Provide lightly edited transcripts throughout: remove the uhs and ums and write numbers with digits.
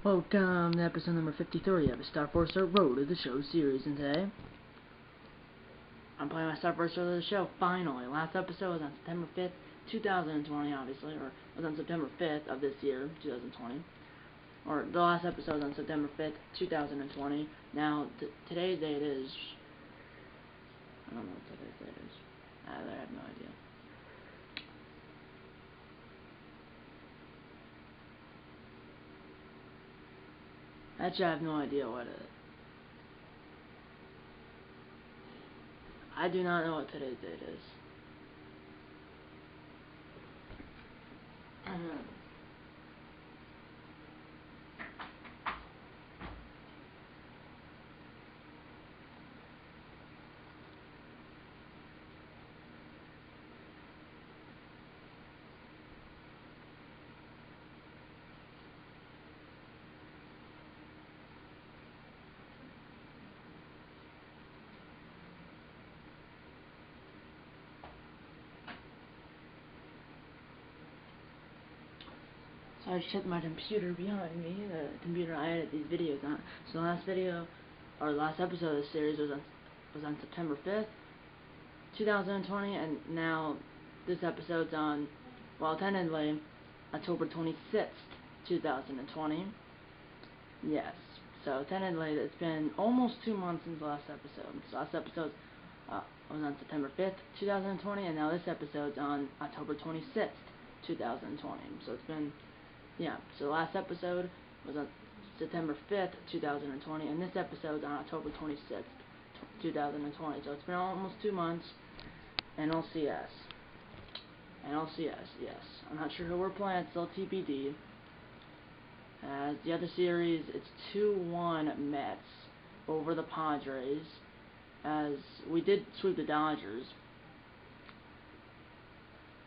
Welcome to episode number 53 of the Star Forcer Road to the Show series, and today I'm playing my Star Forcer Road to the Show, finally. Last episode was on September 5th, 2020, obviously, or it was on September 5th of this year, 2020. Or the last episode was on September 5th, 2020. Now, today's date is... I don't know what today's date is. I have no idea. Actually, I have no idea what it is. I do not know what today's date is. So I just checked my computer behind me, the computer I edit these videos on. So the last video, or the last episode of the series was on September 5th, 2020, and now this episode's on, well, tentatively, October 26th, 2020. Yes, so tentatively it's been almost 2 months since the last episode. So last episode was on September 5th, 2020, and now this episode's on October 26th, 2020. So it's been... yeah, so the last episode was on September 5th, 2020, and this episode's on October 26th, 2020. So it's been almost 2 months, and LCS. And LCS, yes. I'm not sure who we're playing, it's still TBD. As the other series, it's 2-1 Mets over the Padres, as we did sweep the Dodgers.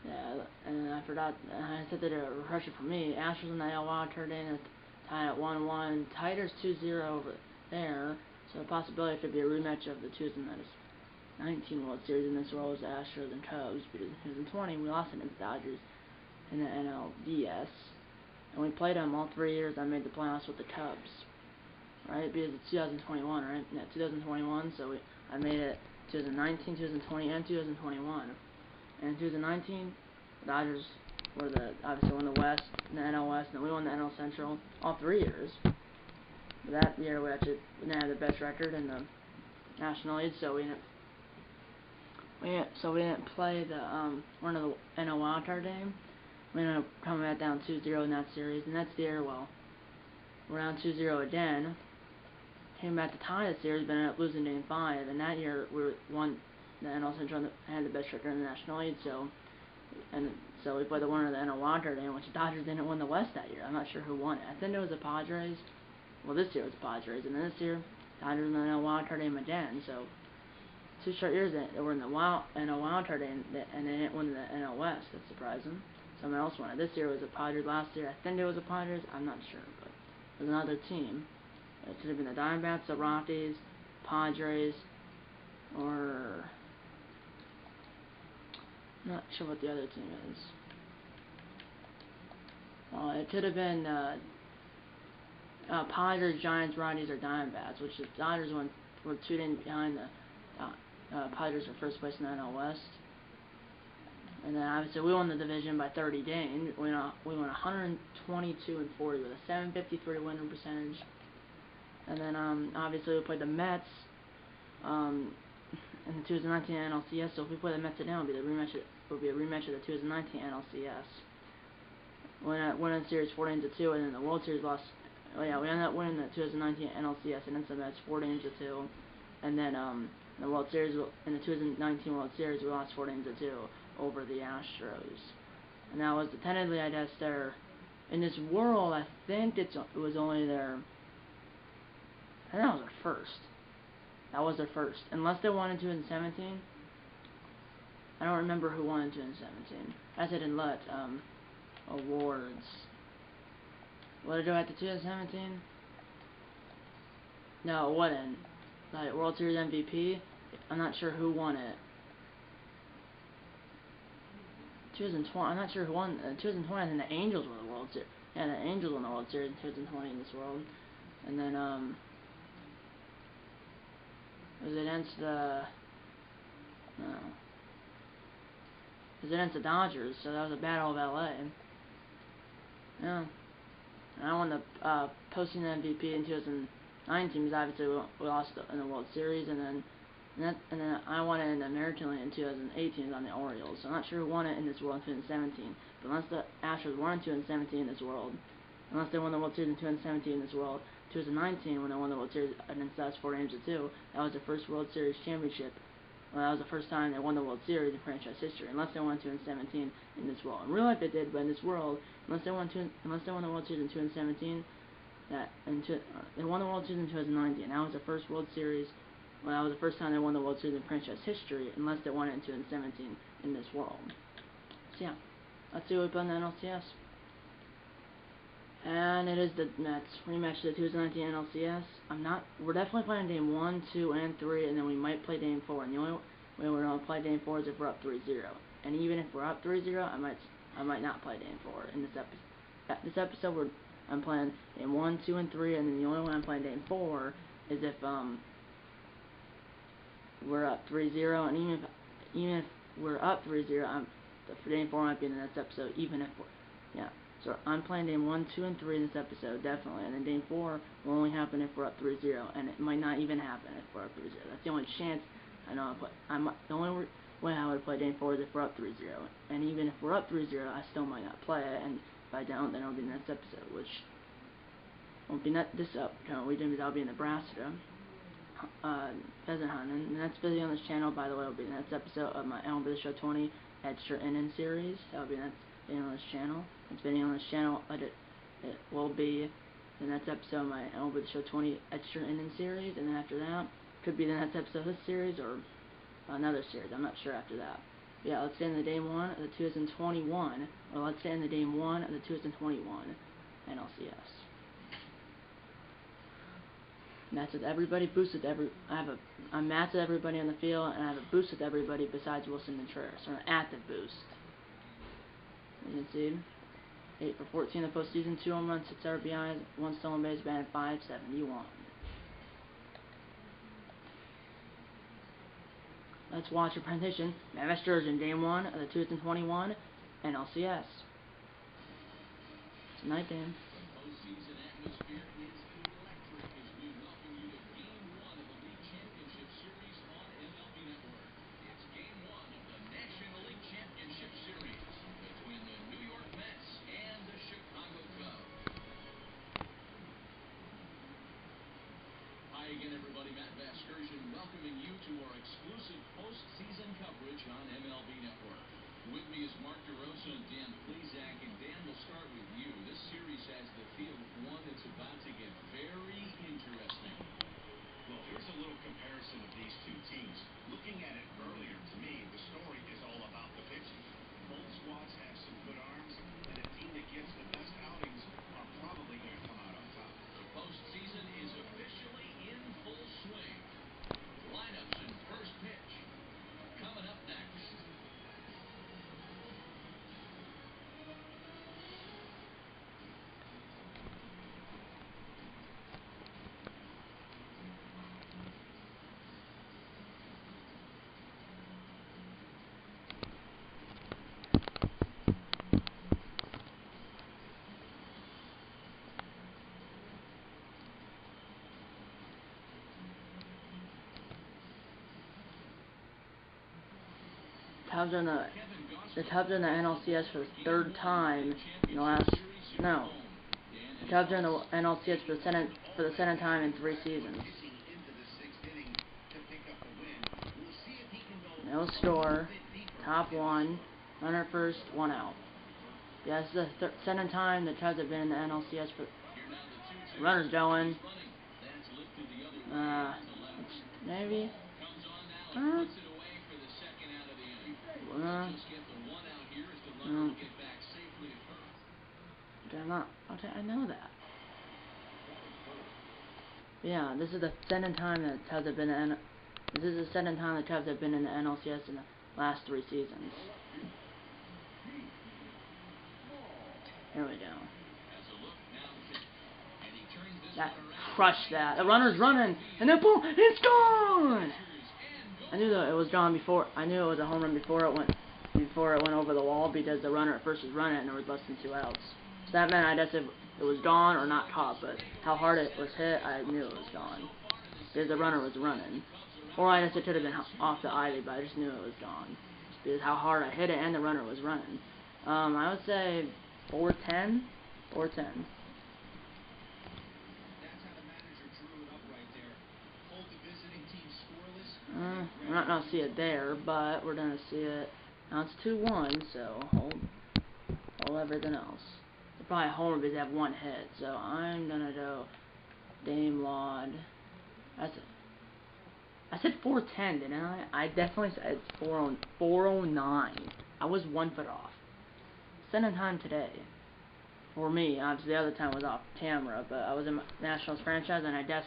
Yeah, and I forgot, I said that a refresher for me. Astros and the AL Wild turned in tied at 1-1. Tigers 2-0 over there. So the possibility could be a rematch of the 2019 World Series in this role as the Astros and Cubs. Because in 2020 we lost against the Dodgers in the NLDS, and we played them all 3 years. I made the playoffs with the Cubs, right? Because it's 2021, right? Yeah, 2021. So I made it 2019, 2020, and 2021. And in 2019, the Dodgers were obviously won the West, the NL West, and we won the NL Central all 3 years. But that year we actually didn't have the best record in the National League, so we didn't play the one of the NL wildcard game. We ended up coming back down 2-0 in that series, and that's the year, well, we're down 2-0 again. Came back to tie the series, but ended up losing Game 5, and that year we won the NL Central had the best record in the National League, so we played the winner of the NL wildcard game, which the Dodgers didn't win the West that year. I'm not sure who won it. I think it was the Padres. Well, this year it was the Padres, and then this year, Dodgers in the NL wildcard game again. So 2 short years they were in the NL wildcard game, and they didn't win the NL West. That's surprising. Someone else won it. This year was the Padres. Last year, I think it was the Padres. I'm not sure, but it was another team. It could have been the Diamondbacks, the Rockies, Padres, or... not sure what the other team is. Well, it could have been Padres, Giants, Rockies, or Diamondbacks, which the Dodgers were 2 games behind the Padres for first place in the NL West. And then obviously we won the division by 30 games. We won 122-40 with a 753 winning percentage. And then obviously we played the Mets in the 2019 NLCS. So if we play the Mets today, it'll be a rematch of the 2019 NLCS. Winning the series 4-2, and then the World Series lost. Oh yeah, we ended up winning the 2019 NLCS against the Mets 4-2, and then the World Series in the 2019 World Series we lost 4-2 over the Astros. And that was tentatively, I guess, in this world. I think it was only their. I think that was their first. That was their first, unless they won in 2017. I don't remember who won in 2017. I said in awards. What did I do after 2017? No, it wasn't. Like World Series MVP. I'm not sure who won it. 2020. I'm not sure who won. 2020. I think the Angels won the World Series. Yeah, the Angels won the World Series in 2020 in this world. And then, it was against the, no, it was against the Dodgers, so that was a battle of LA. Yeah. And I won the postseason MVP in 2019 because obviously we lost in the World Series, and then I won it in the American League in 2018 on the Orioles. So I'm not sure who won it in this world in 2017, but unless the Astros won in 2017 in this world, unless they won the World Series in 2017 in this world, 2019 when they won the World Series against us 4-2, that was their first World Series championship. Well, that was the first time they won the World Series in franchise history, unless they won 2017 in this world. In real life, they did, but in this world, unless they won the World Series in 2017, they won the World Series in 2019. That was the first World Series. Well, that was the first time they won the World Series in franchise history, unless they won it in 2017 in this world. So yeah, let's see what we put in the NLCS. And it is the Mets rematch of the 2019 NLCS. We're definitely playing game 1, 2, and 3, and then we might play game 4. And the only way we're gonna play game 4 is if we're up 3-0. And even if we're up 3-0, I might not play game 4 in this episode. This episode, I'm playing game 1, 2, and 3, and then the only way I'm playing game 4 is if we're up 3-0, and even if we're up 3-0, the game 4 might be in the next episode. Even if yeah. So I'm playing game 1, 2, and 3 in this episode, definitely. And then game 4 will only happen if we're up 3-0, and it might not even happen if we're up 3-0. That's the only chance I know. But the only way I would play game 4 is if we're up 3-0. And even if we're up 3-0, I still might not play it. And if I don't, then it'll be the next episode, which won't be this upcoming weekend because I'll be in Nebraska, pheasant hunting. The next video on this channel, by the way, will be the next episode of my MLB Show 20 Extra Inning series. That'll be the next video on this channel. Next video on this channel, it will be the next episode of my MLB Show 20 Extra Inning series, and then after that, could be the next episode of this series or another series. I'm not sure after that. But yeah, let's say in the game 1 of the 2021, or let's say in the game 1 of the 2021 NLCS. Match with everybody, boosted I'm matched with everybody on the field, and I have a boost with everybody besides Wilson Contreras, or an active boost. You can see 8 for 14 in the postseason, 2 home runs, 6 RBIs, 1 stolen base, batted .571. Let's watch a presentation. Matt Sturgeon, game 1 of the 2021 NLCS. It's a night game. Again, everybody, Matt Vasgersian welcoming you to our exclusive postseason coverage on MLB Network. With me is Mark DeRosa and Dan Plesac, and Dan, we'll start with you. This series has the feel of one that's about to get very interesting. Well, here's a little comparison of these two teams. Looking at it earlier, to me, the story is all about the pitching. Both squads have some good arms, and the team that gets the best outings are probably going to come out on top. The postseason is officially in full swing. Lineups and first pitch coming up next. The Cubs are in the NLCS for the third time in the last. No, the Cubs are in the NLCS for the second time in 3 seasons. No score, top 1, runner first, 1 out. Yeah, this is the second time the Cubs have been in the NLCS for. Runners going. Maybe. I know that. Yeah, this is the second time the Cubs have been in. This is the second time the Cubs have been in the NLCS in the last 3 seasons. Here we go. That crushed that. The runner's running, and then boom, it's gone. I knew that it was gone before. I knew it was a home run before it went over the wall because the runner at first was running and there was less than 2 outs. So that meant I guess if it was gone or not caught, but how hard it was hit, I knew it was gone because the runner was running. Or I guess it could have been off the ivy, but I just knew it was gone because how hard I hit it and the runner was running. I would say 410. 410. We're not gonna see it there, but we're gonna see it. Now it's 2-1, so hold everything else. They're probably homer because they have 1 hit, so I'm gonna go Dame Laud. I said 410, didn't I? I definitely said 409. I was 1 foot off. Second time today. For me, obviously the other time was off camera, but I was in Nationals franchise and I guessed.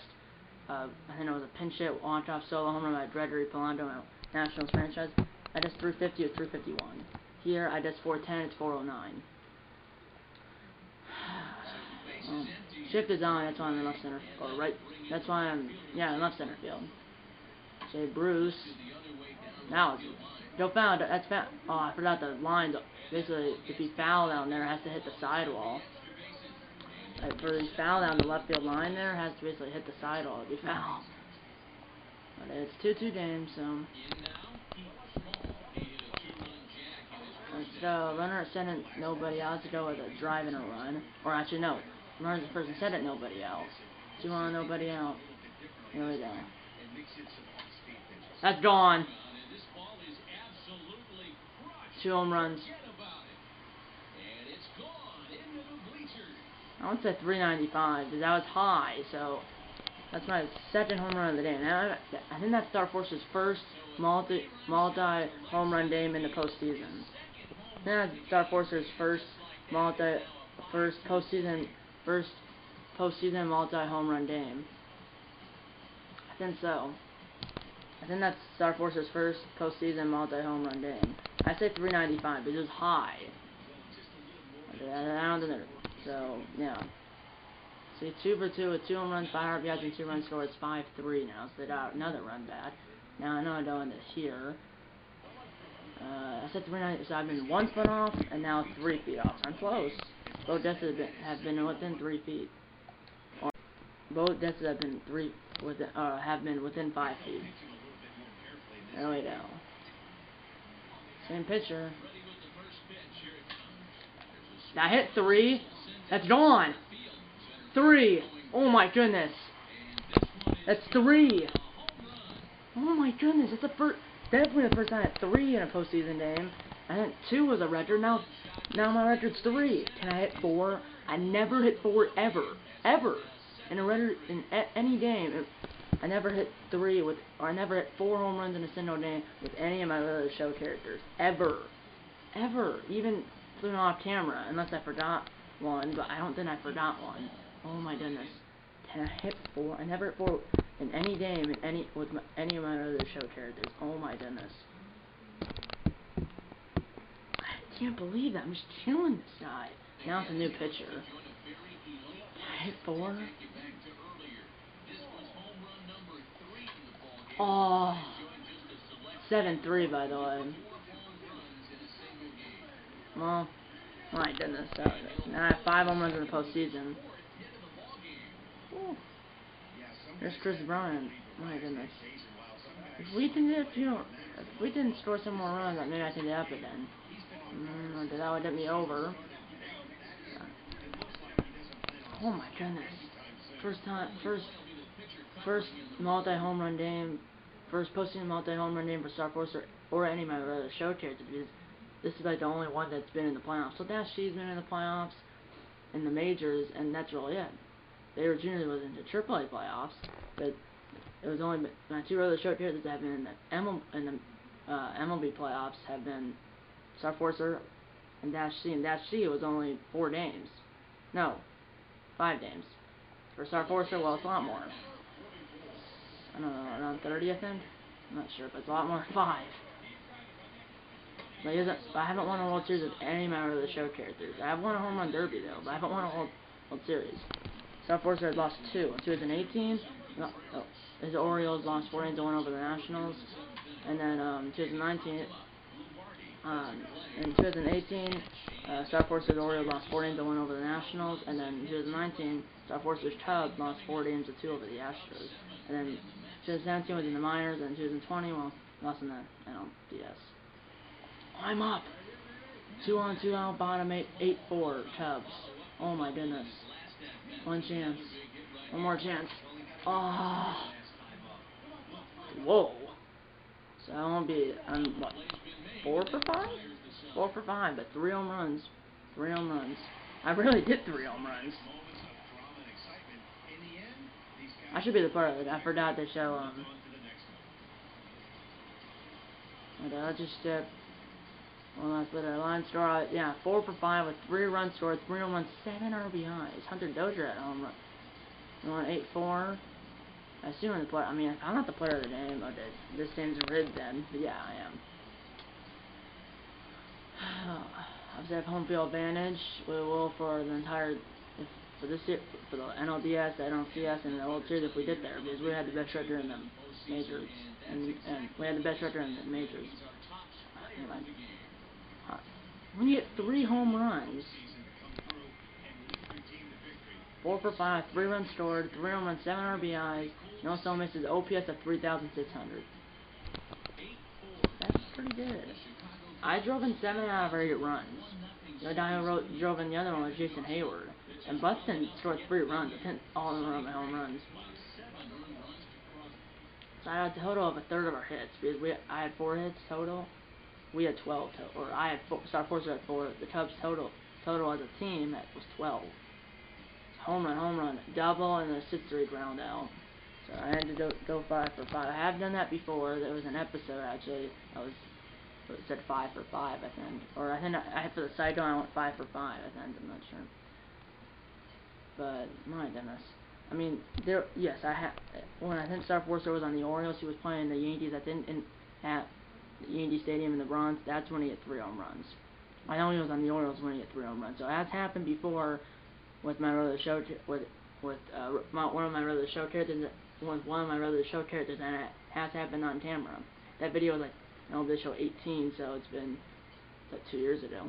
I think it was a pinch hit, on-off solo home run by Gregory Polanco in Nationals franchise. I just 350 or 351. Here, I just 410, it's 409. Shift is on, that's why I'm in left center, or right, that's why I'm, in left center field. Say Bruce. Now, go foul, that's foul. Oh, I forgot the lines. Basically, if he fouled down there, it has to hit the sidewall. For his foul down the left field line there, has to basically hit the sidewall to be foul. But it's 2-2 game, so. Let's go. Runner at second, nobody else to go with a drive and a run. Or actually, no. Runner's at first and second, nobody out. 2-on, nobody out. Here we go. That's gone. 2 home runs. I would say 395 because that was high, so that's my second home run of the day. Now I think that's Star Force's first multi home run game in the postseason. I think that's Star Force's first postseason multi home run game. I think so. I think that's Star Force's first postseason multi home run game. I say 395 because it was high. I don't think so, yeah. See, 2 for 2 with 2 home runs, 5 RBIs, and 2 runs scored. It's 5-3 now, so they got another run back. Now I know I go into here. I said 390, so I've been 1 foot off, and now 3 feet off. I'm close. Both deaths have been within 3 feet. Or both deaths have been within 5 feet. There we go. Same pitcher. That hit 3. That's gone. 3. Oh my goodness. That's 3. Oh my goodness. That's the first. Definitely the first time I hit 3 in a postseason game. I think 2 was a record. Now my record's 3. Can I hit 4? I never hit 4 ever. In a record in any game. I never hit 3 I never hit 4 home runs in a single game with any of my other show characters. Ever. Even flew off camera, unless I forgot one, but I don't think I forgot one. Oh my goodness. Can I hit 4? I never hit 4 in any game with any of my other show characters. Oh my goodness. I can't believe that. I'm just killing this guy. Now it's a new pitcher. Can I hit 4? Oh. 7-3 by the way. Well, my goodness, now I have 5 home runs in the postseason. Ooh. There's Chris Bryant. My goodness. If we didn't score some more runs, maybe I can get up again. That would get me over. Oh my goodness. First multi-home run game. First postseason multi-home run game for Star Force or any of my other show characters, because this is like the only one that's been in the playoffs. So Dash G's been in the playoffs, in the majors, and that's really it. They originally was in the AAA playoffs, but it was only my 2 other show characters that have been in the MLB playoffs have been Star Forcer and Dash C. And Dash C was only 4 games. No, 5 games. For Star Forcer, well, it's a lot more. I don't know, around 30, I think? I'm not sure, but it's a lot more than 5. But I haven't won a World Series with any of my other show characters. I have won a Home Run Derby, though, but I haven't won a World Series. South Forest had lost 2. In 2018, his Orioles lost 4-1 over the Nationals. And then 2019, in 2018, South Forest's Orioles lost 4-1 over the Nationals. And then in 2019, South Forest's Cubs lost 4-2 over the Astros. And then 2017 was in the minors, and 2020, well, lost in the NLDS. I'm up! 2-2 out, bottom 8-4 Cubs. Oh my goodness. One chance. One more chance. Oh. Whoa. So I won't be, I'm what, 4 for 5? 4 for 5, but 3 home runs. 3 home runs. I really did 3 home runs. I should be the part of it. I forgot to show, okay, let's just step. One last bit of line score. Yeah, 4 for 5 with 3 runs scored, 3 home runs, 7 RBIs. Hunter Dozier at home run. You want 8-4. I assume I'm the player. I mean, if I'm not the player of the game, okay, this game's rigged then. But yeah, I am. Obviously, I have home field advantage. We will for the entire, for this year, for the NLDS, the NLCS, and the World Series if we get there, because we had the best record in the majors, and we had the best record in the majors. Anyway. When you get 3 home runs, 4 for 5, 3 runs scored, 3 home runs, 7 RBIs, no solo misses, OPS of 3,600. That's pretty good. I drove in 7 out of 8 runs. The guy who drove in the other one was Jason Hayward. And Buston scored 3 runs, all of them home runs. So I had a total of a third of our hits, because I had 4 hits total. We had 12 total, or I had 4, South Forest had 4. The Cubs total as a team was 12. Home run, double, and a 6-3 ground out. So I had to go 5 for 5. I have done that before. There was an episode actually. It said 5 for 5, I think, or I think for the cycle I went 5 for 5. I think, I'm not sure. But my goodness, I mean, yes, when I think South Forest was on the Orioles, he was playing the Yankees. I think at Yankee Stadium in the Bronx. That's when he hit 3 home runs. I know he was on the Orioles when he hit 3 home runs. So that's happened before with my brother show one of my brother show characters. And it has happened on camera. That video was like MLB show 18, so it's been like 2 years ago.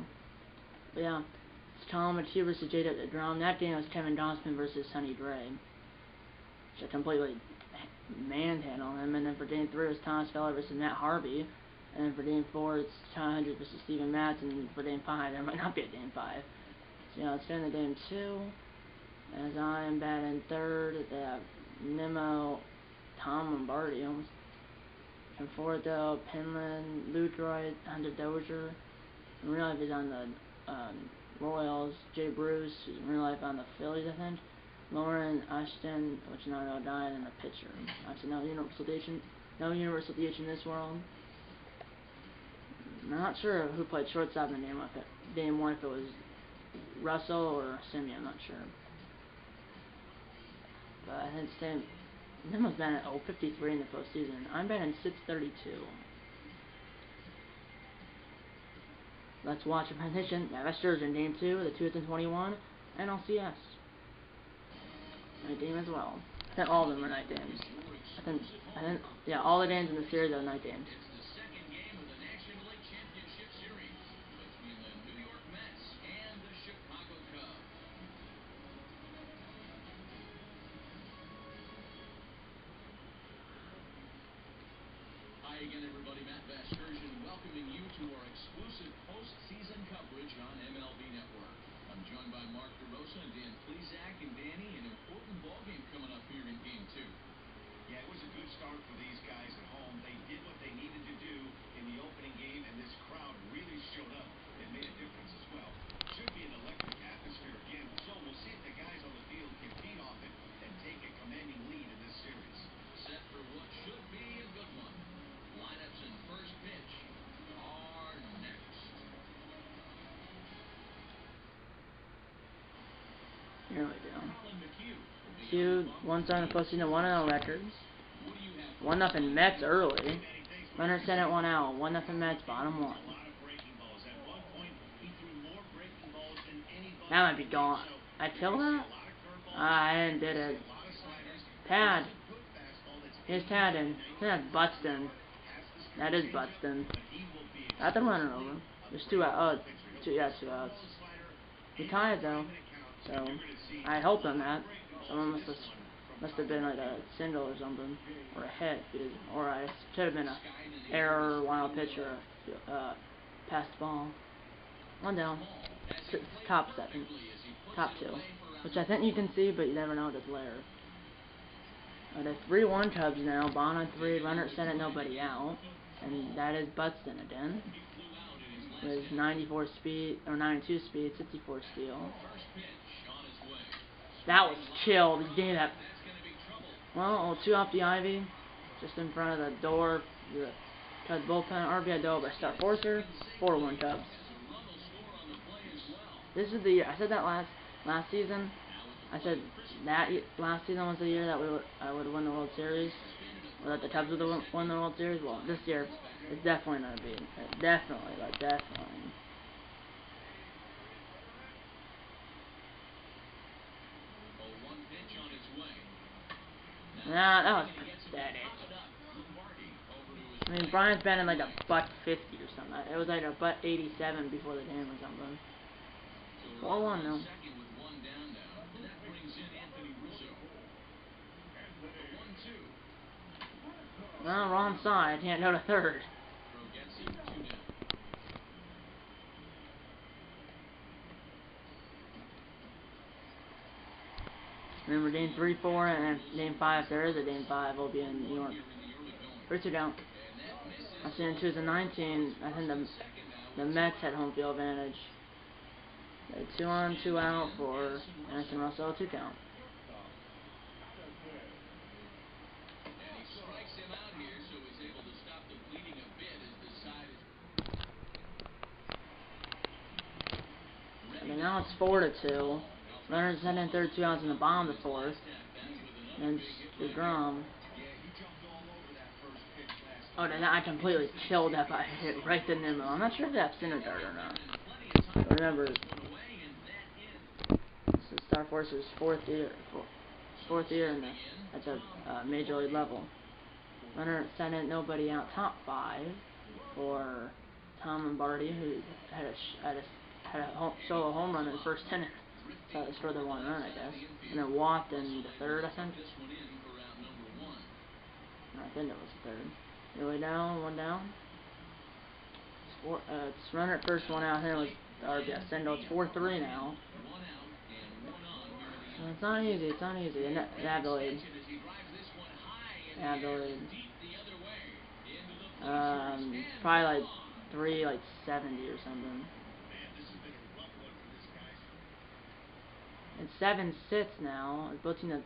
But yeah, it's Tom McHugh versus J. DeGrom. That game was Kevin Gausman versus Sonny Gray. Which I completely manhandled him. And then for game 3 it was Thomas Feller versus Matt Harvey. And then for game 4 it's Tom Hendricks versus Steven Matz. And for game 5 there might not be a game 5. So yeah, let's get into game 2. As I am batting third, they have Nimmo, Tom Lombardi, almost. Conforto, Penland, Lucroy, Hunter Dozier. In real life he's on the Royals. Jay Bruce, who's in real life on the Phillies, I think. Lauren Ashton, which is not a real guy, and the pitcher. Actually, no universal DH in this world. I'm not sure who played shortstop in game 1, if it was Russell or Simeon, I'm not sure. But I think Nimmo's batting at 0.53 in the postseason. I'm batting 6.32. Let's watch a position. Masters in game 2, the 2021 NLCS. Night game as well. I think all of them are night games. I think, yeah, all the games in the series are night games. Hi again, everybody. Matt Vasgersian welcoming you to our exclusive postseason coverage on MLB Network. I'm joined by Mark DeRosa and Dan Plesac, and Danny, an important ballgame coming up here in Game 2. Yeah, it was a good start for these guys at home. They did what they needed to do in the opening game, and this crowd really showed up and made a difference as well. Should be an electric atmosphere again, so we'll see if the guys on the field can feed off it and take a commanding lead in this series. Set for what should be a good one. Lineups and first pitch are next. Here we go. McHugh, 1-0 in the postseason, 1-0 records. 1-0 Mets early. Runner sent it 1 out. 1-0 Mets, bottom 1. That might be gone. I kill that? I did it. Tad. Here's Tad in. That's Buxton. That is Buxton. Got the runner over. There's 2 out. Oh, 2 outs. We tied though. So I helped on that. Someone must have been like a single or something, or a hit, or I should have been a error, wild pitch, or passed ball. 1 down. Top 2, which I think you can see, but you never know the glare. There's 3-1 Cubs now. Bond on 3, runner at second, nobody out, and that is Buxton again with 94 speed or 92 speed, 64 steal. That was chilled. He gave that. Well, 2 off the ivy, just in front of the door. The Cubs bullpen, RBI double by Star Forcer, 4-1 Cubs. This is the year. I said that last season. I said that last season was the year that I would win the World Series, or that the Cubs would win the World Series. Well, this year it's definitely gonna be. Definitely. Nah, that was pathetic. I mean, Brian's batting like a $150 or something. It was like a $187 before the game or something. 4-1 though. Well, wrong side. Can't go to third. Remember game 3-4 and game 5. If there is a game 5, will be in New York. 3-2 down. I see in 2019. I think the Mets had home field advantage. They 2 on, 2 out for Anderson Russell, 2 count. Okay, now it's 4-2. Runners in and third, 2 outs in the bottom of the 4th. And DeGrom. Oh, then I completely killed that by hit right in the middle. I'm not sure if that's Syndergaard or not. But remember, this is Star Force's 4th year, and that's a major league level. Runner at second, nobody out. Top 5 for Tom Lombardi, who had a solo home run in the first inning. So it scored the 1 run, I guess. And then walked in the 3rd, I think. No, I think it was the 3rd. Really down, 1 down. It's runner at first, 1 out. Here was RBI single. It's 4-3 now. So it's not easy. And Adelaide. Probably like 370 or something. It's 7 sits now. It's between the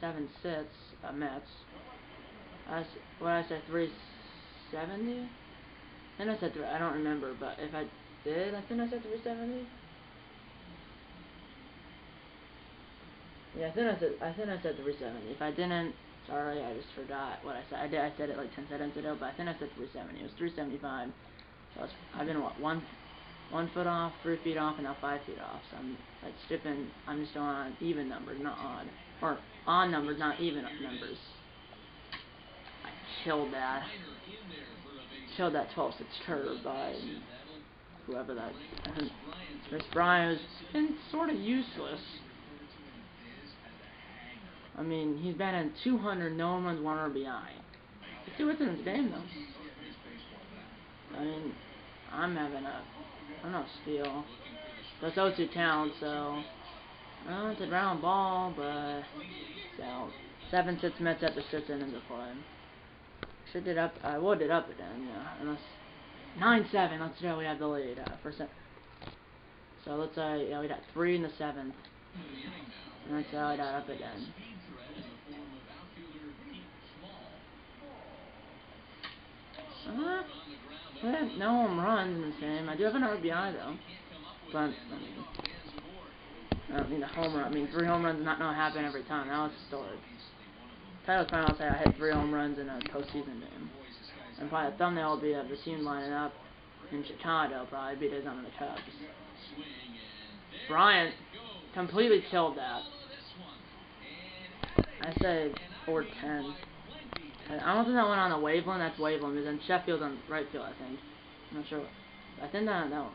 7 sits. Mets. What I said, 370? Then I said I don't remember, but if I did, I think I said 370. Yeah, I think I said 370. If I didn't, sorry, I just forgot what I said. I said it like 10 seconds ago, but I think I said 370. It was 375. So I've been what, one foot off, 3 feet off, and now 5 feet off. So I'm just going on even numbers, not odd, or odd numbers, not even numbers. I killed that 12-6 curve by whoever that. Chris Bryant has been sort of useless. I mean, he's been in 200 no runs, 1 RBI. Let's see what's in this game, though. I mean, I'm having a, I don't know, steal. So it's 0-2 count, so it's a ground ball, but so 7 sits Mets after 6 innings of play. Should it up? I would it up again, yeah. Unless 9-7. Let's go. We have the lead for set. So let's say we got 3 in the 7th. And let's say I got up again. No home runs in this game. I do have an RBI though, but I don't mean a home run. I mean 3 home runs not gonna happen every time. That was historic. Title's final say I hit 3 home runs in a postseason game. And probably the thumbnail will be of the team lining up in Chicago, probably because I'm in the Cubs. Bryant completely killed that. say 410. I don't think that went on the Waveland. That's Waveland. Because then Sheffield's on right field, I think. I'm not sure. I think that one.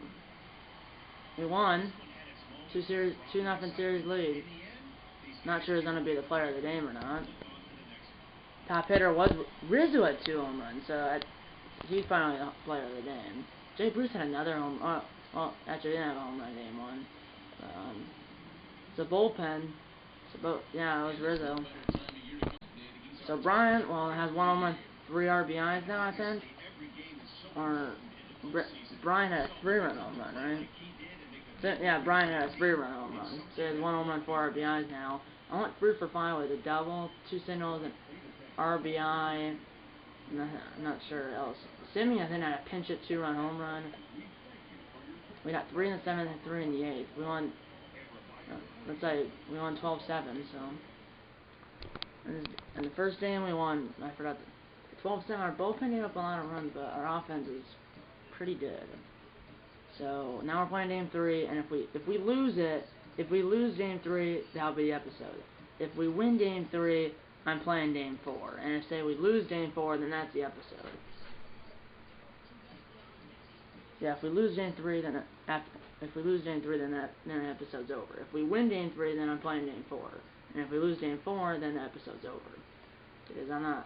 We won 2-0 series lead. Not sure who's gonna be the player of the game or not. Top hitter was Rizzo had 2 home runs, so he's finally the player of the game. Jay Bruce had another home. Well, actually, he didn't have a home run game one. It's a bullpen. Yeah, it was Rizzo. So Bryant, well, has 1 home run, 3 RBIs now, I think. Or Bryant had a 3-run home run, right? So, yeah, Bryant had a 3-run home run. So he has 1 home run, 4 RBIs now. I went 3 for 5 with a double, 2 singles, and RBI. I'm not sure else. Simeon, I think, had a pinch hit 2-run home run. We got 3 in the 7th and 3 in the 8th. We won. Let's say we won 12-7. So, in the first game we won. I forgot. 12-7. Our bullpen gave up a lot of runs, but our offense is pretty good. So now we're playing game 3, and if we lose game 3, that'll be the episode. If we win game 3, I'm playing game 4, and if say we lose game 4, then that's the episode. Yeah, if we lose game 3, then that episode's over. If we win game 3, then I'm playing game 4, and if we lose game 4, then the episode's over. Because I'm not.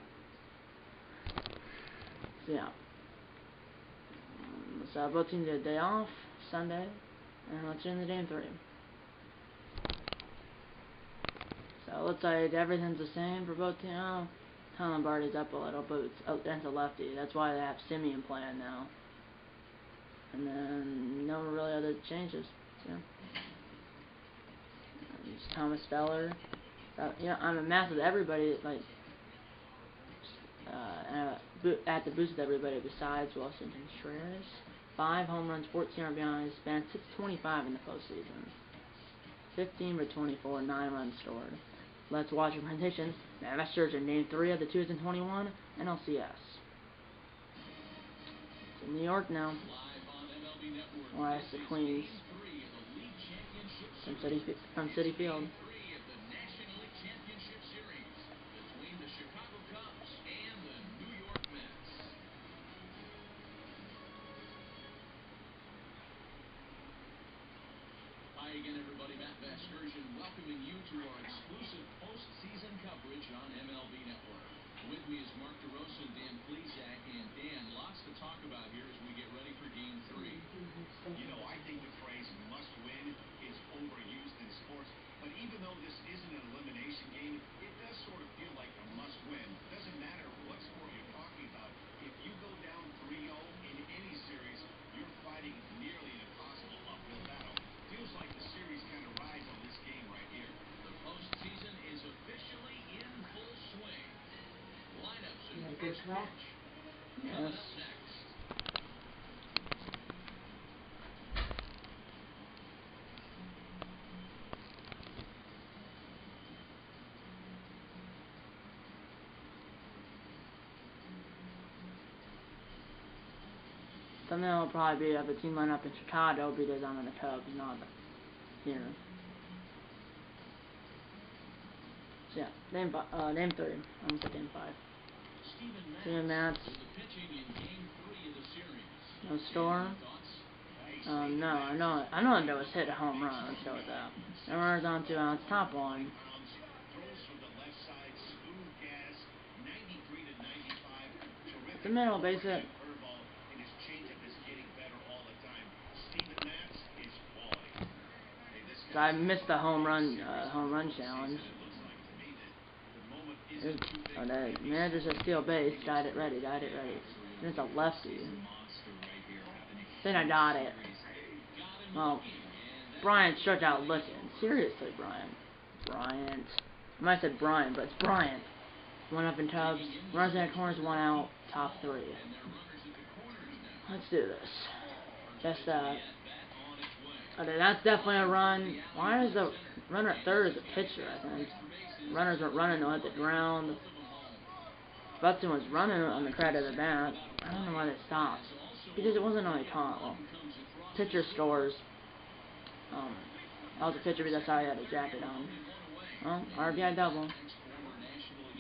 So yeah. So both teams get a day off Sunday, and let's get into game 3. So it looks like everything's the same for both teams. Oh, Tom Lombardi's up a little, but that's a lefty. That's why they have Simeon playing now. And then no really other changes. So it's Thomas Feller. I'm a mess with everybody. Like at the boost with everybody besides Wilson Contreras. 5 home runs, 14 RBIs, span 625 in the postseason. 15 for 24, 9 runs scored. Let's watch a presentation. Matt Sturgeon named 3 of the 2021 NLCS. It's in New York now. Well, that's the Queens. From City Field. Hi again, everybody. Matt Vasgersian welcoming you to our exclusive postseason coverage on MLB Network. With me is Mark DeRosa, Dan Plesac, and Dan. Lots to talk about here as we get ready for Game 3. You know, I think the phrase must win is overused in sports, but even though this isn't an elimination game, it does sort of feel like a must win. Doesn't matter what sport you're talking about. If you go down 3-0 in any series, you're fighting nearly an impossible uphill battle. Feels like the series kind of rides on this game right here. The postseason is officially in full swing. Lineups and first pitch. Coming up next. Something will probably be of a team lineup in Chicago because I'm in the Cubs, not here. So yeah, name 3. I'm gonna game 5. Steven Matz. No score. No, I know there was hit a home run. Let's go with that. And runners on 2 outs. Top 1. The middle base hit. So I missed the home run challenge. The manager said steal base. Got it ready. And it's a lefty. Then I got it. Well, Bryant struck out looking. Seriously, Bryant. I might have said Brian, but it's Bryant. 1 up in Cubs. Runs in the corners, 1 out. Top 3. Let's do this. Just okay, that's definitely a run. Why is the runner at third is a pitcher, I think. Runners aren't running, they'll hit the ground. Butson was running on the credit of the bat. I don't know why they stopped. Because it wasn't only caught. Well, pitcher scores. That was a pitcher because I saw he had a jacket on. Well, RBI double.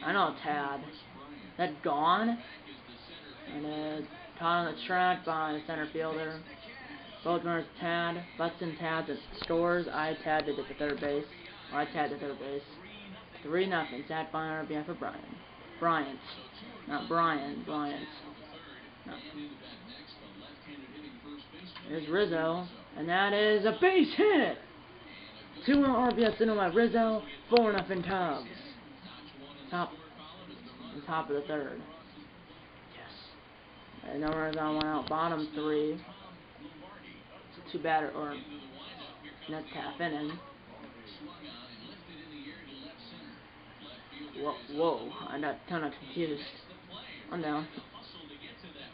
I know Tad. That gone? And then caught on the track by the center fielder. Both runners Tad. Butson tagged and scores. I tagged it at the third base. Or I tagged at third base. 3-0. Sad final RBI for Brian. Bryant. Not Brian. Bryant. No. Here's Rizzo. And that is a base hit! 2-1 RBI single by Rizzo. 4-0 Cubs. Top of the third. Yes. And no runners on, 1 out. Bottom 3. 2 batter or Metcalf inning. Whoa, I got kind of confused. I'm down.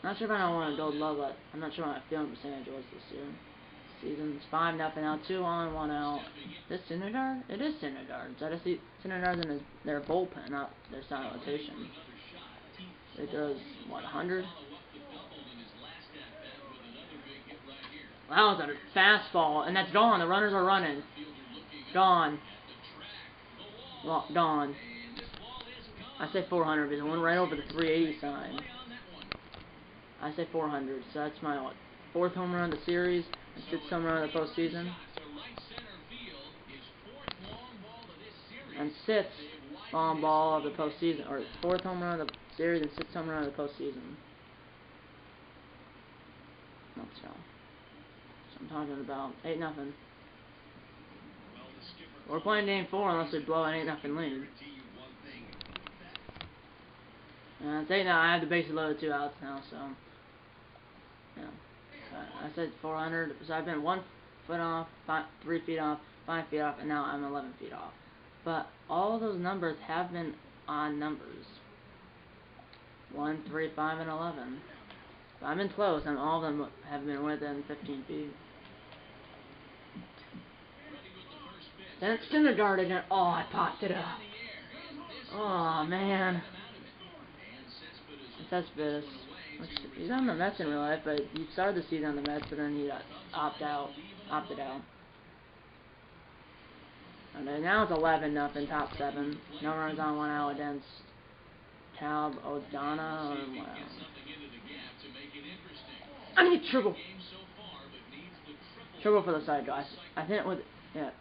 Not sure if I don't want to go low, but I'm not sure what my fielding percentage was this year. Season's 5-0 now, 2 on, 1 out. Is this Syndergaard? It is Syndergaard. So I just see Syndergaard's in their bullpen, not their starting rotation. It does, what, 100? That was a fastball, and that's gone. The runners are running. Gone. Well, gone. I say 400 because it went right over the 380 sign. I say 400, so that's my what, 4th home run of the series and 6th home run of the postseason. And 6th long ball of the postseason, or 4th home run of the series and 6th home run of the postseason. Let's go. So I'm talking about 8-0. We're playing game 4 unless we blow an 8-0 lead. And it's 8 now. I have the bases loaded 2 outs now, so yeah. I said 400, so I've been 1 foot off, 3 feet off, 5 feet off, and now I'm 11 feet off. But all those numbers have been odd numbers. 1, 3, 5, and 11. So I've been close, and all of them have been within 15 feet. Then it's Syndergaard again. Oh, I popped it up. Oh, man. Cespedes. He's on the Mets in real life, but he started the season on the Mets, but then he opted out. And then now it's 11-0, top 7. No runs on, 1 out against Calb O'Donnell or what else? I need triple. Triple for the side draw. I think with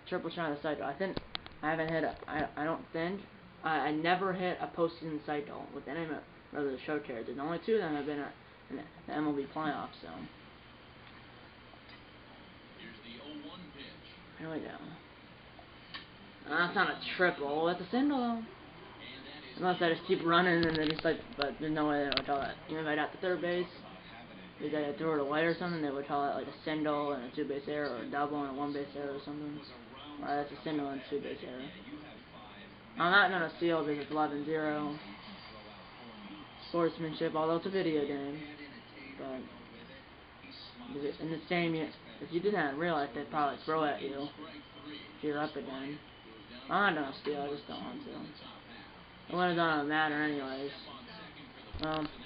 triple shot of the side draw. I think I haven't hit I don't think I never hit a postseason side draw with any of the show characters. The only 2 of them have been in the MLB playoffs. So here we go. That's not a triple. It's a single. Unless I just keep running and then just like, but there's no way they would call that. Even if I got to third base, if I threw it away or something, they would call it like a single and a 2-base error, or a double and a 1-base error or something. Alright, that's a single and a 2-base error. I'm not gonna steal because it's 11-0. Sportsmanship, although it's a video game. But in the same, if you did that in real life, they'd probably throw at you if you're up again. I'm not gonna steal, I just don't want to. The win's not gonna matter anyways.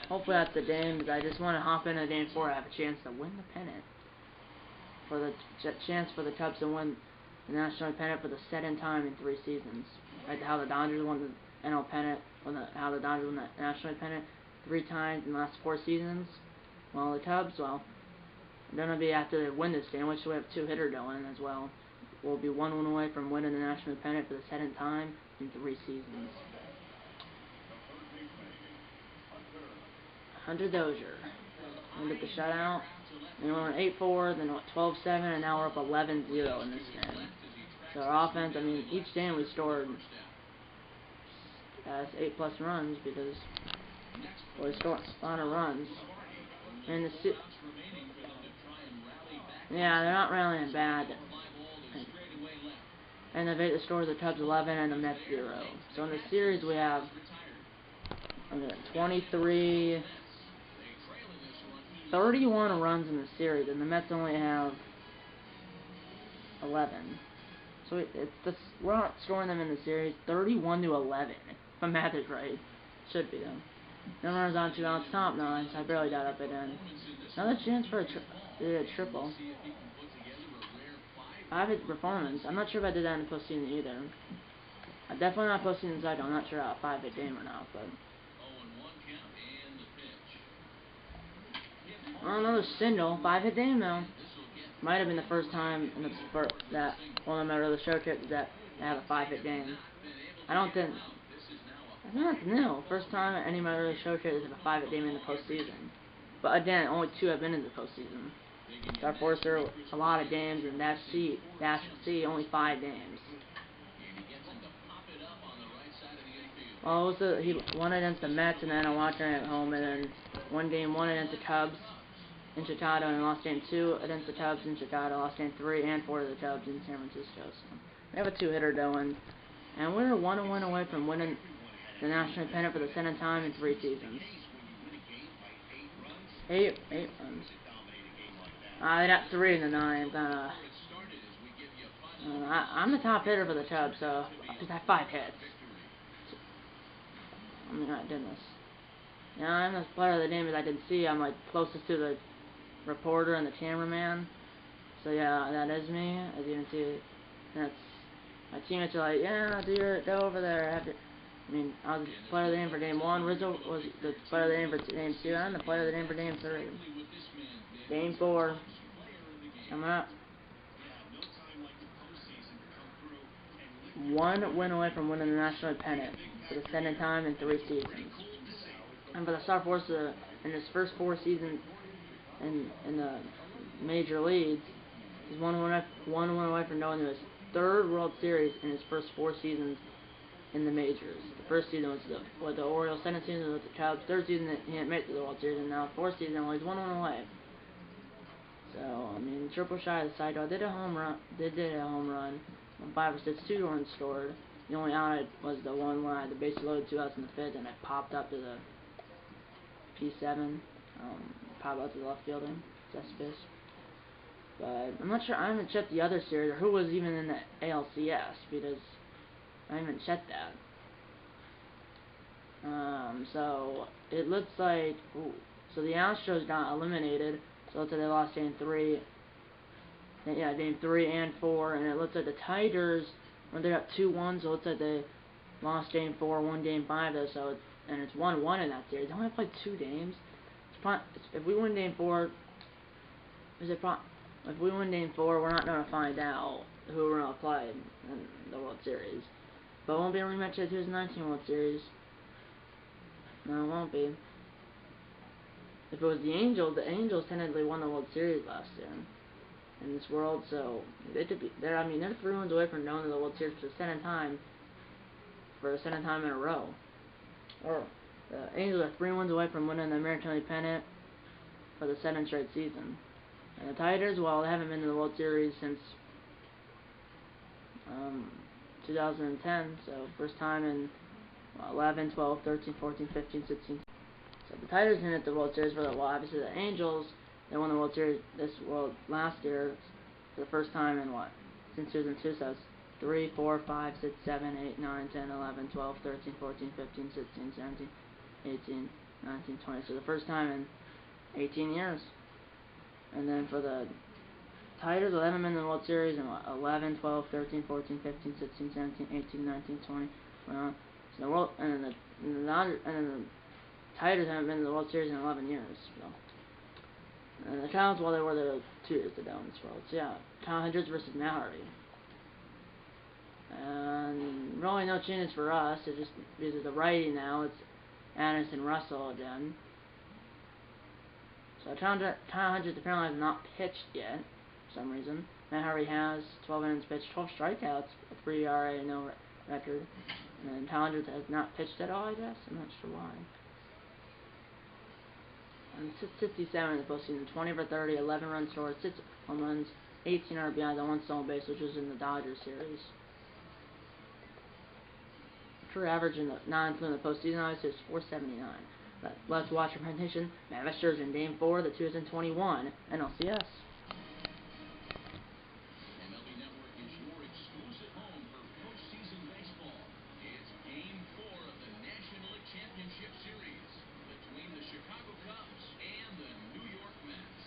Hopefully that's the game, because I just want to hop into game 4 and have a chance to win the pennant. For the chance for the Cubs to win the National League pennant for the 2nd time in 3 seasons. Like how the Dodgers won the NL pennant, how the Dodgers won the National League pennant 3 times in the last 4 seasons. Well, the Cubs, well, they're going to be after they win this game, which we have 2 hitter going as well. We'll be 1 win away from winning the National League pennant for the 2nd time in 3 seasons. Hunter Dozier. We get the shutout. And we're on 8-4, then 12-7, and now we're up 11-0 in this game. So our offense, I mean, each game we scored 8+ runs because we scored a lot of runs. And yeah, they're not rallying bad. And the scores the Cubs 11 and the Mets 0. So in the series we have 31 runs in the series, and the Mets only have 11. So we're not scoring them in the series 31-11. If my math is right, should be them. No runners on, 2 outs, top 9. So I barely got up it in. Another chance for a triple. 5-hit performance. I'm not sure if I did that in the postseason either. Definitely not postseason cycle. I'm not sure how a 5-hit game or not, but 0-1 count and the pitch. another single 5-hit game though. Might have been the first time in the sport that one of my other showcases that have a 5-hit game. I don't think. I think that's new. First time any of my other showcases have a 5-hit game in the postseason. But again, only 2 have been in the postseason. Star Forcer, a lot of games, and Dash C, only 5 games. Well, it was he won against the Mets, and then I watched him at home, and then one against the Cubs in Chicago, and lost game 2 against the Cubs in Chicago, lost game 3 and 4 to the Cubs in San Francisco. So we have a 2-hitter going, and we're 1 win away from winning the national pennant for the 2nd time in 3 seasons. 8 runs. They got 3 in the 9th. I'm the top hitter for the Cubs, so I just have 5 hits. Oh my goodness. Yeah, I'm the player of the game as I can see. I'm like closest to the reporter and the cameraman. So yeah, that is me. As you can see, that's my teammates are like, yeah, go over there. I was the player of the game for game 1. Rizzo was the player of the game for game 2. I'm the player of the game for game 3. Game 4 coming up. 1 win away from winning the national pennant for the 2nd time in 3 seasons. And for the Star Forcer, in his first 4 seasons in the major leagues, he's 1 win away from going to his 3rd World Series in his first 4 seasons in the majors. The first season was with the Orioles, 2nd season was with the Cubs, 3rd season he didn't make it to the World Series, and now 4th season he's 1 win away. So triple shy of the side door. Did a home run. Did a home run. 5 or 6, 2 runs scored. The only out was the one where I had the base loaded 2 outs in the 5th, and it popped up to the P7. Popped out to the left fielder, Cespedes. But I'm not sure. I haven't checked the other series or who was even in the ALCS because I haven't checked that. So it looks like so the Astros got eliminated. So it looks like they lost game 3. Yeah, game 3 and 4, and it looks like the Tigers, when they're up 2-1, so it looks like they lost game 4, won game 5 though. So and it's 1-1 in that series. They only played 2 games. If we win game 4, if we win game 4, we're not gonna find out who we're gonna play in the World Series. But it won't be a rematch of the 2019 World Series. No, it won't be. If it was the Angels technically won the World Series last year in this world, so they could be. They're 3 wins away from going to the World Series for the 2nd time. For the 2nd time in a row. Or the Angels are 3 wins away from winning the American League pennant for the 7th straight season. And the Tigers, well, they haven't been to the World Series since 2010, so first time in 11, 12, 13, 14, 15, 16. So the Tigers didn't hit the World Series for the obviously the Angels, they won the World Series last year for the first time in since 2002, so it's 3, 4, 5, 6, 7, 8, 9, 10, 11, 12, 13, 14, 15, 16, 17, 18, 19, 20. So the first time in 18 years. And then for the Tigers, 11 been in the World Series in 11, 12, 13, 14, 15, 16, 17, 18, 19, 20. So the world, and then the Tigers haven't been in the World Series in 11 years. So. And the Cubs, well, they were there 2 years ago in this world. So yeah, Kyle Hendricks versus Matt Harvey. And really no changes for us. It's just because of the righty now. It's Anderson Russell again. So Kyle Hendricks apparently has not pitched yet for some reason. Matt Harvey has 12 innings pitched, 12 strikeouts, a 3 ERA, no record. And then Kyle Hendricks has not pitched at all, I guess. I'm not sure why. And 67 in the postseason, 20 for 30, 11 runs scored, 6 home runs, 18 RBIs on 1 stolen base, which was in the Dodgers series. Career average in the non-including the postseason obviously is 479. Let's watch our presentation. Matt Scherzer in Game 4 of the 2021 NLCS. MLB Network is your exclusive home for postseason baseball. It's Game 4 of the National League Championship Series between the Chicago Cubs and the New York Mets.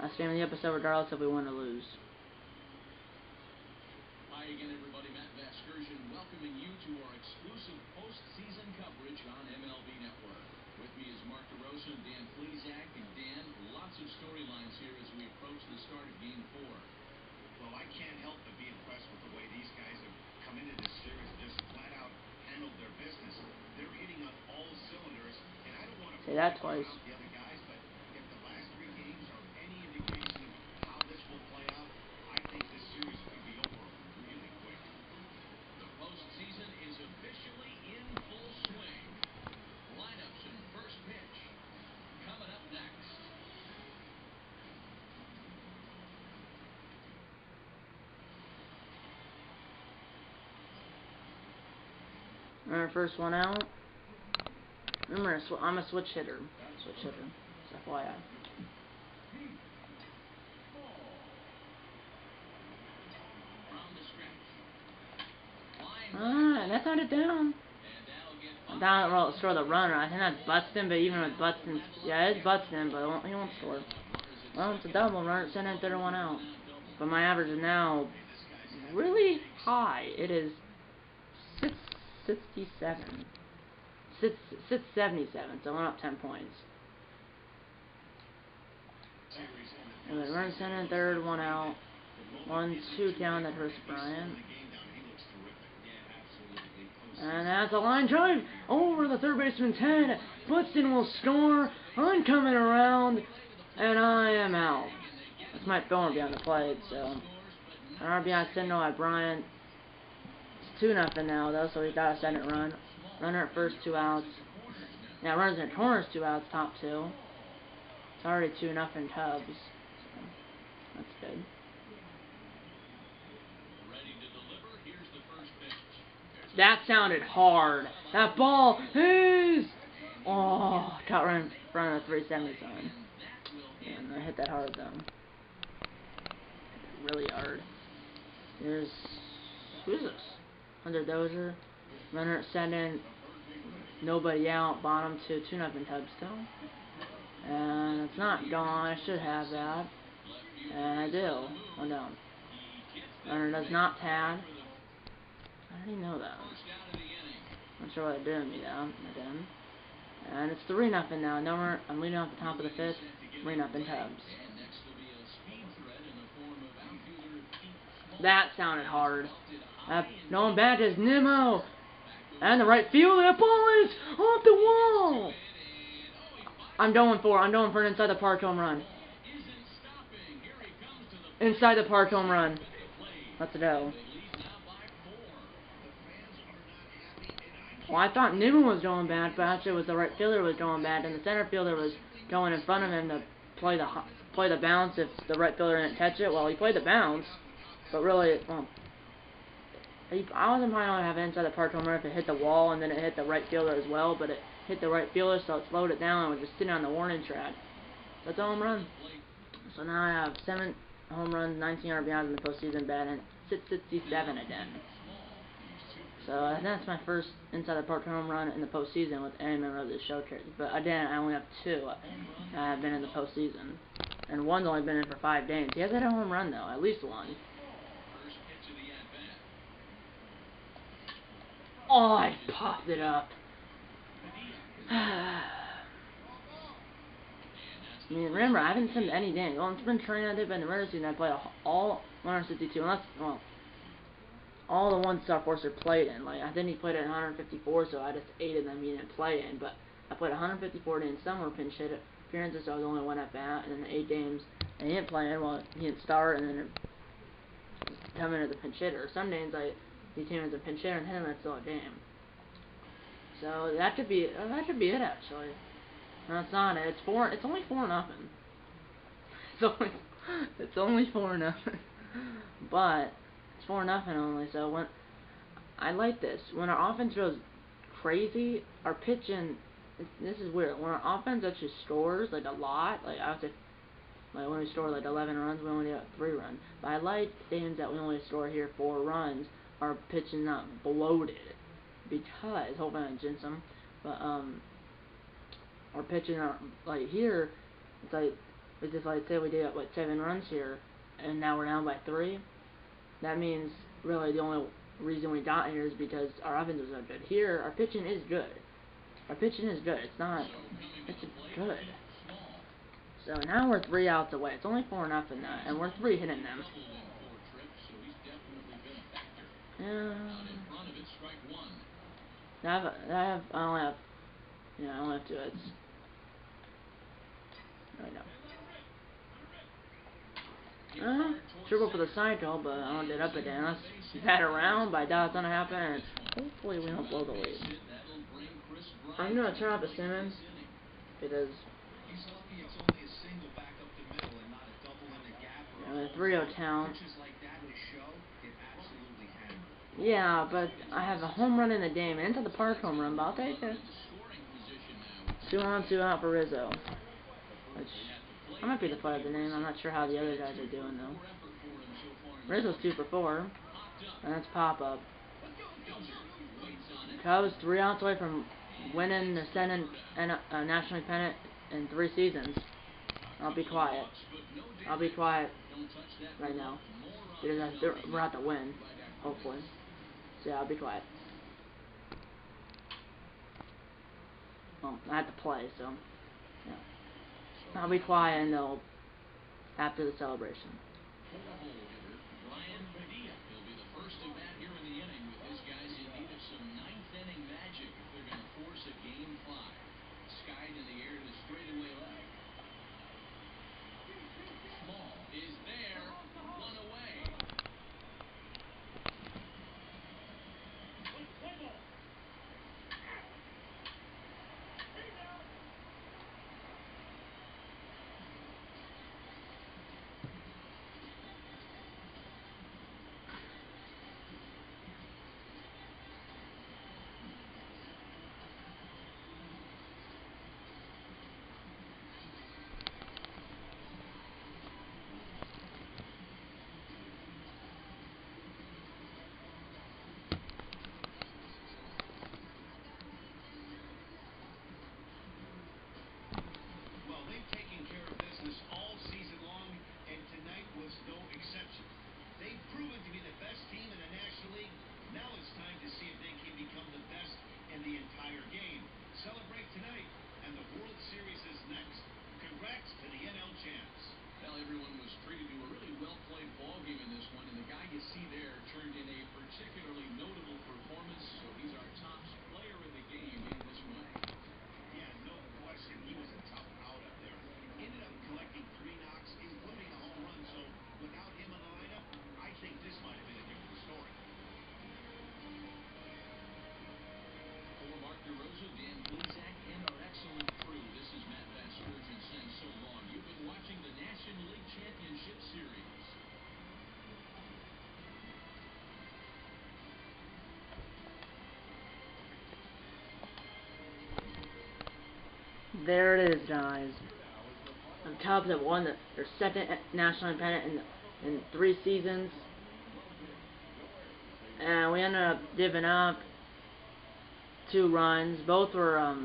Last game of the episode, regardless if we win or lose. High against that twice. The other guys, but if the last 3 games are any indication of how this will play out, I think this series could be over really quick. The postseason is officially in full swing. Lineups and first pitch coming up next. Alright, first one out. Remember, I'm a switch hitter. Switch hitter. Just FYI. And that's not it down. Down, well, score the runner. I think that's Buxton, but even with Buxton, yeah, it's Buxton, but he won't score. Well, it's a double run, center and third, one out. But my average is now really high. It is 667. 677, so I went up 10 points. And then run center and third, one out. 1-2 down that hurts Bryant. And that's a line drive over the third baseman's head. Buxton will score. I'm coming around, and I am out. That's my phone behind the plate, so an RBI signal at Bryant. It's 2-0 now, though, so we got a second run. Runner at first, 2 outs. Now runners in corners, 2 outs, top 2. It's already 2-0 Cubs. So that's good. That sounded hard. That ball is caught right in front of the 370 zone. And I hit that hard though. Really hard. Who's this? Under Dozier. Runner at second. Nobody out. Bottom 2. 2-0 Cubs still. And it's not gone. I should have that. And I do. 1 down. Runner does not tag. I didn't know that. Not sure what I did to me though. I didn't. And it's 3-0 now. Number, I'm leading off the top of the 5th. 3-0 Cubs. That sounded hard. Going back is Nimmo. And the right field. That ball is off the wall. I'm going for an inside the park home run. Inside the park home run. Let's go. Well, I thought Newman was going bad, but actually it was the right fielder was going bad, and the center fielder was going in front of him to play the bounce if the right fielder didn't catch it. Well, he played the bounce, but really, well, I wasn't planning on having inside the park home run if it hit the wall and then it hit the right fielder as well, but it hit the right fielder, so it slowed it down and was just sitting on the warning track. That's a home run. So now I have 7 home runs, 19 RBIs in the postseason, batting 667 again. So that's my first inside the park home run in the postseason with any member of the showcase. But again, I only have 2 that have been in the postseason, and one's only been in for 5 games. He has had a home run though, at least one. Oh, I popped it up. I mean, remember, I haven't sent any games. Well, in spring training I did, but in the regular season I played all 162, unless, well, all the ones Star Forcer played in. Like, I think he played at 154, so I just 8 of them he didn't play in. But I played 154 games. Some were pinch hit appearances, so I was only 1 at bat, and then the 8 games and he didn't play in. Well, he didn't start, and then come in as a pinch hitter. Some days he came as a pinch hitter and hit him and still a game. So that could be it actually. No, it's not. It's only 4-0. It's only 4-0. But 4-0 only, so when I like this. When our offense goes crazy, our pitching, this is weird. When our offense actually scores like a lot, like I would say, like when we score like 11 runs, we only get 3 runs. But I like games that we only score here 4 runs. Our pitching not bloated, because hopefully I jinx them. But our pitching are like here. It's just like say we did like 7 runs here, and now we're down by 3. That means, really, the only reason we got here is because our offense was so good. Here, our pitching is good. Our pitching is good. It's good. So now we're 3 outs away. It's only 4-0 now, and we're 3 hitting them. Yeah. I only have 2 hits. right now. Triple for the cycle, but I don't get up again. Let's bat around, but I doubt it's gonna happen. And hopefully we don't blow the lead. I'm gonna turn off the Simmons because 3-0 count. Yeah, but I have a home run in the game, into the park home run, but I'll take it. 2 on, 2 out for Rizzo. Which, I might be the player of the name. I'm not sure how the other guys are doing, though. Rizzo's 2 for 4. And that's pop-up. Cubs 3 outs away from winning the Senate and National League pennant in 3 seasons. I'll be quiet. I'll be quiet right now. Because we're about to win, hopefully. So yeah, I'll be quiet. Well, I have to play, so yeah. I'll be quiet until after the celebration. Celebrate tonight, and the World Series is next. Congrats to the NL champs. Well, everyone was treated to a really well-played ball game in this one, and the guy you see there turned in a particularly notable performance, so he's our top player in the game in this one. Yeah, no question, he was a tough out up there. Ended up collecting 3 knocks, including a home run, so without him in the lineup, I think this might have been a different story. For Mark DeRosa, Dan Plesac, and our excellent crew, this is Matt Vasgersian saying so long. You've been watching the National League Championship Series. There it is, guys. The Cubs have won their 2nd national league pennant in 3 seasons. And we ended up giving up 2 runs. Both were a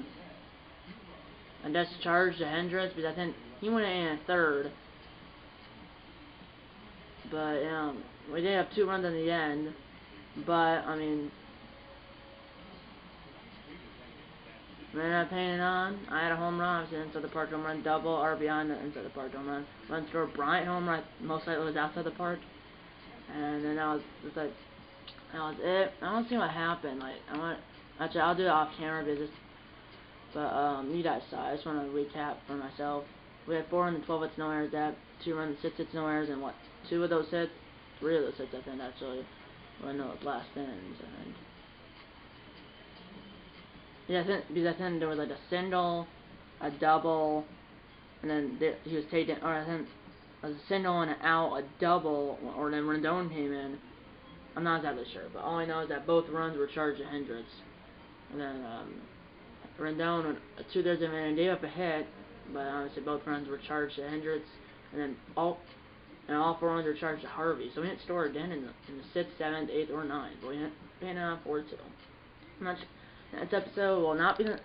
discharge to Hendricks, because I think he went in at 3rd. But we did have 2 runs in the end. But I mean, we ended up hanging on. I had a home run, obviously inside the park home run, double RBI on the inside the park home run. Run score Bryant home run, most likely was outside the park. And then that was it. I don't see what happened. Actually, I'll do it off camera because you guys saw. I just want to recap for myself. We had 4 in the 12 hits, no errors. That 2 runs, 6 hits, no errors, and 2 of those hits, 3 of those hits, I think actually, were in those last innings. I think. Yeah, because I think there was like a single, a double, and then he was taken. Or I think it was a single and an out, a double, or then Rendon came in. I'm not exactly sure, but all I know is that both runs were charged to Hendricks. And then Rendon, 2/3 of an inning, gave up a hit, but obviously both runs were charged to Hendricks. And then all 4 runs were charged to Harvey. So we didn't score again in the 6th, 7th, 8th, or 9th. But we hit 4-2. Next episode will not be the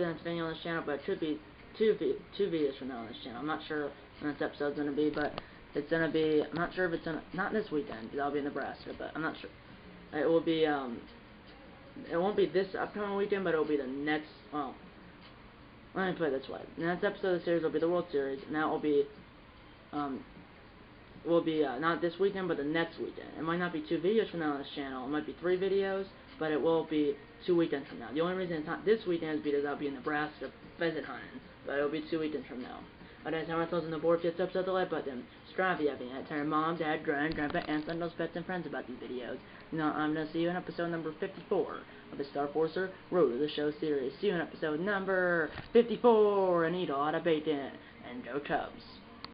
next video on this channel, but it could be two videos from now on this channel. I'm not sure when this episode's gonna be, but it's gonna be. I'm not sure if it's not this weekend because I'll be in Nebraska, but I'm not sure. It will be. It won't be this upcoming weekend, but it will be the next. Well, let me put it this way: the next episode of the series will be the World Series, and that will be. Not this weekend, but the next weekend. It might not be 2 videos from now on this channel. It might be 3 videos, but it will be 2 weekends from now. The only reason it's not this weekend is because I'll be in Nebraska pheasant hunting, but it'll be 2 weekends from now. Alright, so everyone on the board, hit subscribe the like button. Subscribe if you haven't yet. Tell your mom, dad, grandpa, aunts, uncles, pets, and friends about these videos. I'm going to see you in episode number 54 of the Star Forcer Road to the Show series. See you in episode number 54, and eat a lot of bacon. And go Cubs.